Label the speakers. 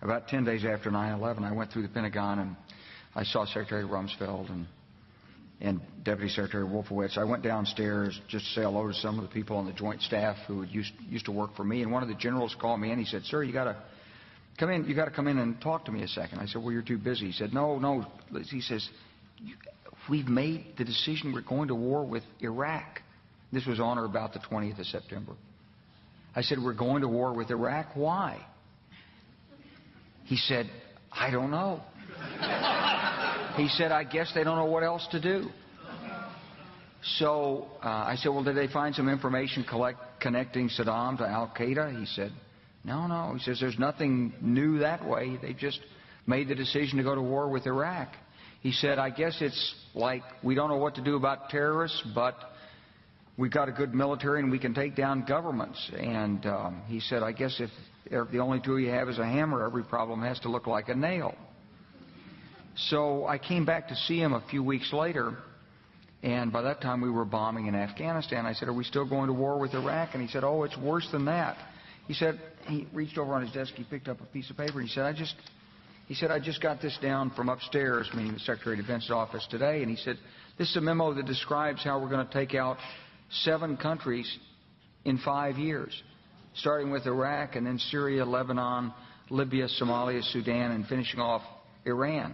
Speaker 1: about 10 days after 9/11, I went through the Pentagon and I saw Secretary Rumsfeld and Deputy Secretary Wolfowitz. I went downstairs just to say hello to some of the people on the Joint Staff who used to work for me. And one of the generals called me in. He said, "Sir, you got to come in. You got to come in and talk to me a second." I said, "Well, you're too busy." He said, "No." He says, "We've made the decision. We're going to war with Iraq." This was on or about the 20th of September. I said, "We're going to war with Iraq. Why?" He said, "I don't know." He said, "I guess they don't know what else to do." So I said, "Well, did they find some information connecting Saddam to Al-Qaeda?" He said, No. He says, "There's nothing new that way. They just made the decision to go to war with Iraq." He said, "I guess it's like we don't know what to do about terrorists, but we've got a good military and we can take down governments." And he said, "I guess if the only tool you have is a hammer, every problem has to look like a nail." So I came back to see him a few weeks later, and by that time we were bombing in Afghanistan. I said, "Are we still going to war with Iraq?" And he said, "Oh, it's worse than that." He said, he reached over on his desk, he picked up a piece of paper, and he said, I just got this down from upstairs," meaning the Secretary of Defense's office today, and he said, "This is a memo that describes how we're going to take out 7 countries in 5 years, starting with Iraq and then Syria, Lebanon, Libya, Somalia, Sudan, and finishing off Iran."